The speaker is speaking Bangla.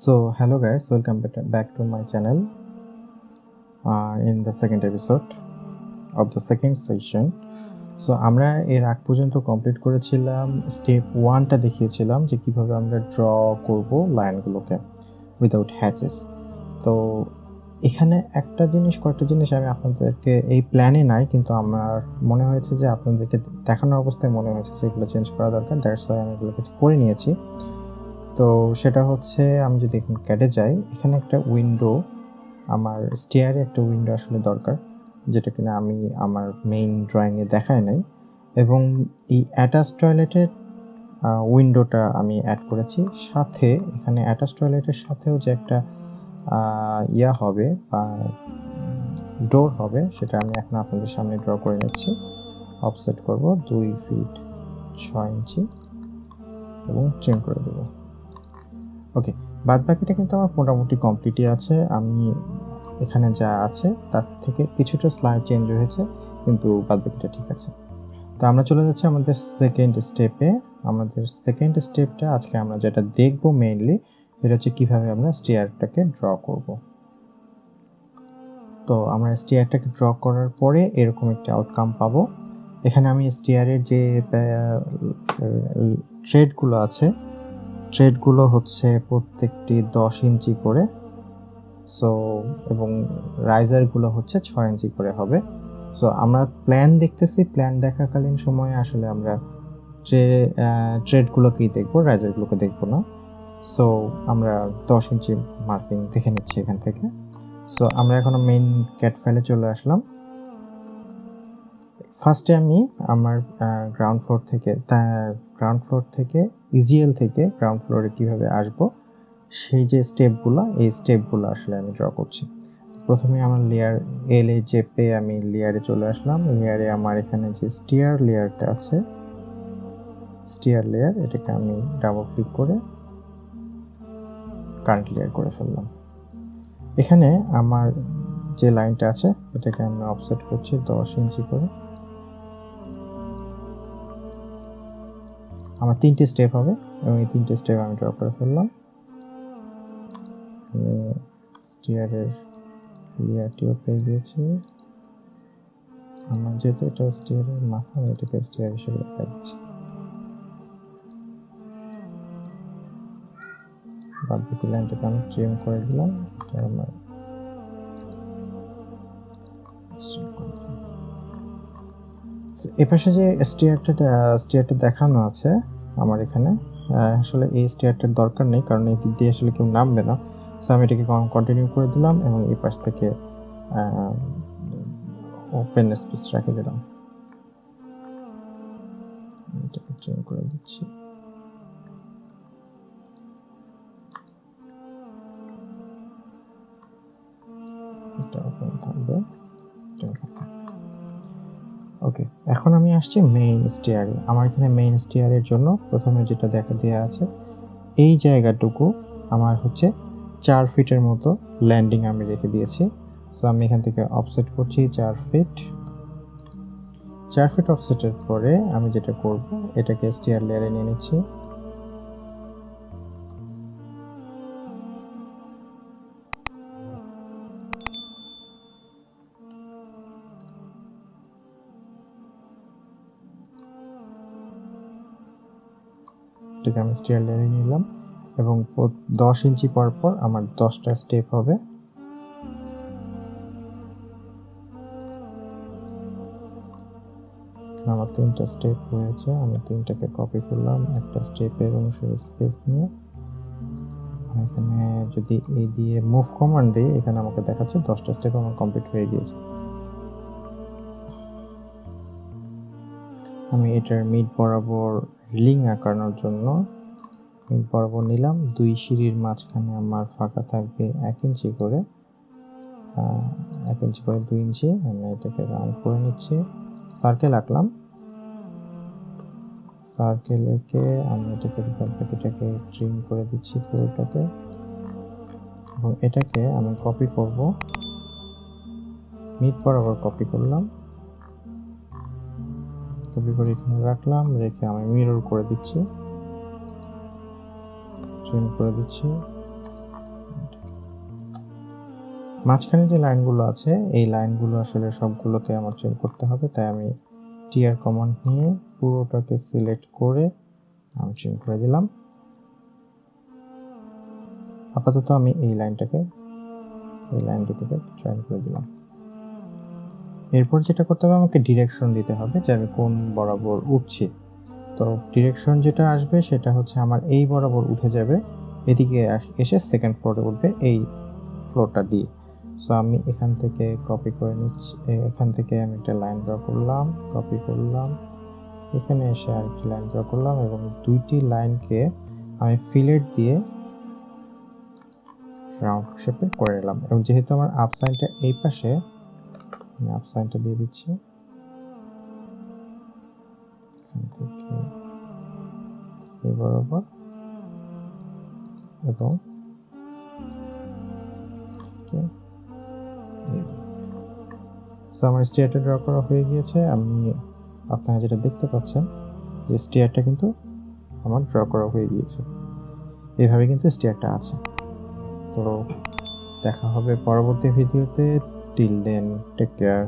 So hello guys, welcome back to my channel in the second episode of the second session. So আমরা এর আগ পর্যন্ত কমপ্লিট করেছিলাম স্টেপ 1টা দেখিয়েছিলাম যে কিভাবে আমরা ড্র করব লাইনগুলোকে উইদাউট হ্যাচেস। তো এখানে কয়েকটা জিনিস আমি আপনাদেরকে এই প্ল্যানে নাই, কিন্তু আমার মনে হয়েছে যে আপনাদেরকে দেখানোর অবস্থায় মনে হয়েছে যে এগুলো চেঞ্জ করা দরকার, দ্যাটস ওয়াই আমি এগুলোকে করে নিয়েছি। তো সেটা হচ্ছে, আমি যদি এখন ক্যাডে যাই, এখানে একটা উইন্ডো, আমার স্টেয়ারে একটা উইন্ডো আসলে দরকার, যেটা কিনা আমি আমার মেইন ড্রয়িংয়ে দেখাই নাই, এবং এই অ্যাটাচ টয়লেটের উইন্ডোটা আমি অ্যাড করেছি। সাথে এখানে অ্যাটাচ টয়লেটের সাথেও যে একটা হবে বা ডোর হবে, সেটা আমি এখন আপনাদের সামনে ড্র করে নিচ্ছি। অফসেট করব 2 ফিট 6 ইঞ্চি এবং ট্রিম করে দেবো। ওকে, বাদ বাকিটা কিন্তু আমার মোটামুটি কমপ্লিটই আছে। আমি এখানে যা আছে তার থেকে কিছুটা স্লাইড চেঞ্জ হয়েছে, কিন্তু বাদ বাকিটা ঠিক আছে। তো আমরা চলে যাচ্ছি আমাদের সেকেন্ড স্টেপে। আমাদের সেকেন্ড স্টেপটা আজকে আমরা যেটা দেখব মেইনলি, এটা হচ্ছে কীভাবে আমরা স্টেয়ারটাকে ড্র করব। তো আমরা স্টেয়ারটাকে ড্র করার পরে এরকম একটা আউটকাম পাবো। এখানে আমি স্টেয়ারের যে থ্রেডগুলো আছে, থ্রেডগুলো হচ্ছে প্রত্যেকটি 10 ইঞ্চি করে, সো এবং রাইজারগুলো হচ্ছে 6 ইঞ্চি করে হবে। সো আমরা প্ল্যান দেখতেছি, প্ল্যান দেখাকালীন সময়ে আসলে আমরা থ্রেডগুলোকেই দেখবো, রাইজারগুলোকে দেখবো না। সো আমরা 10 ইঞ্চি মার্কিং দেখে নিচ্ছি এখান থেকে। সো আমরা এখন মেইন ক্যাট ফাইলে চলে আসলাম। ফার্স্টে আমি আমার গ্রাউন্ড ফ্লোর থেকে ইজিএল থেকে গ্রাউন্ড ফ্লোরে কীভাবে আসবো সেই যে স্টেপগুলো আসলে আমি ড্র করছি। প্রথমে আমার লেয়ার এলে চেপে আমি লেয়ারে চলে আসলাম। লেয়ারে আমার এখানে যে স্টিয়ার লেয়ারটা আছে, স্টিয়ার লেয়ার, এটাকে আমি ডাবল ক্লিক করে কারেন্ট লেয়ার করে ফেললাম। এখানে আমার যে লাইনটা আছে এটাকে আমি অফসেট করছি 10 ইঞ্চি করে। আমার 3টে স্টেপ হবে এবং এই 3টে স্টেপ আমি ড্র করে ফেললাম। স্টিয়ারের লেয়ারটিও পেয়ে গিয়েছি। আমার যেহেতু এটা স্টিয়ারের মাথা, আমি এটাকে স্টিয়ার হিসেবে দেখা দিচ্ছি। বাদ বাকি লাইনটাকে আমি ট্রিম করে দিলাম। এটা আমার এপাশে যে স্টিয়ারটা দেখানো আছে আমার এখানে, আসলে এই স্টিয়ারটার দরকার নেই, কারণ এই দিক দিয়ে আসলে কেউ নামবে না। সো আমি এটাকে কন্টিনিউ করে দিলাম এবং এই পাশ থেকে ওপেন স্পেস রেখে দিলাম। এটাকে ট্রিম করে দিচ্ছি। এটা ওপেন থাকবে। ওকে, এখন আমি আসছি মেইন স্টেয়ারে। আমার এখানে মেইন স্টেয়ারের জন্য প্রথমে যেটা দেওয়া আছে, এই জায়গাটুকু আমার হচ্ছে 4 ফিটের মতো ল্যান্ডিং আমি রেখে দিয়েছি। সো আমি এখান থেকে অফসেট করছি 4 ফিট। 4 ফিট অফসেটের পরে আমি যেটা করব, এটাকে স্টেয়ার লেয়ারে নিয়ে নিচ্ছি। এটাকে আমি স্টেয়ার লেয়ারে নিলাম এবং 10 ইঞ্চি পর পর আমার 10টা স্টেপ হবে। আমার 3টা স্টেপ হয়েছে, আমি 3টাকে কপি করলাম একটা স্টেপের অনুসারে স্পেস নিয়ে। এখানে যদি এই দিয়ে মুভ কমান্ড দিই, এখানে আমাকে দেখাচ্ছে 10টা স্টেপ আমার কমপ্লিট হয়ে গিয়েছে। আমি এটার মিড বরাবর রিলিং আঁকানোর জন্য মিড বরাবর নিলাম। 2 সিঁড়ির মাঝখানে আমার ফাঁকা থাকবে 1 ইঞ্চি করে, 1 ইঞ্চি করে 2 ইঞ্চি। আমি এটাকে রাউন্ড করে নিচ্ছি। সার্কেল আঁকলাম। সার্কেল এঁকে আমি এটাকে ট্রিম করে দিচ্ছি পুরোটাকে, এবং এটাকে আমি কপি করব। মিড বরাবর কপি করলাম, কপি করে এখানে রাখলাম, রেখে আমি মিরর করে দিচ্ছি, ট্রিম করে দিচ্ছি। মাঝখানে যে লাইনগুলো আছে এই লাইনগুলো আসলে সবগুলোকে আমার চেঞ্জ করতে হবে, তাই আমি টিআর কমান্ড নিয়ে পুরোটাকে সিলেক্ট করে আমি চেঞ্জ করে দিলাম। আপাতত আমি এই লাইনটিকে জয়েন করে দিলাম। এরপর যেটা করতে হবে, আমাকে ডিরেকশন দিতে হবে যে আমি কোন বরাবর উঠছি। তো ডিরেকশন যেটা আসবে সেটা হচ্ছে আমার এই বরাবর উঠে যাবে, এদিকে এসে সেকেন্ড ফ্লোরে উঠবে এই ফ্লোরটা দিয়ে। সো আমি এখান থেকে কপি করে নিচ্ছি, এখান থেকে আমি একটা লাইন ড্র করলাম, কপি করলাম, এখানে এসে আরেকটি লাইন ড্র করলাম এবং দুইটি লাইনকে আমি ফিলেট দিয়ে রাউন্ড শেপে করে নিলাম। এবং যেহেতু আমার আপ সাইনটা এই পাশে, আমি আপ সাইনটা দিয়ে দিচ্ছি এখান থেকে এই বরাবর এবং সো আমার স্টেয়ারটা ড্র করা হয়ে গিয়েছে। আমি আপনারা যেটা দেখতে পাচ্ছেন যে স্টেয়ারটা কিন্তু আমার ড্র করা হয়ে গিয়েছে, এইভাবে কিন্তু স্টেয়ারটা আছে। তো দেখা হবে পরবর্তী ভিডিওতে। Till then take care.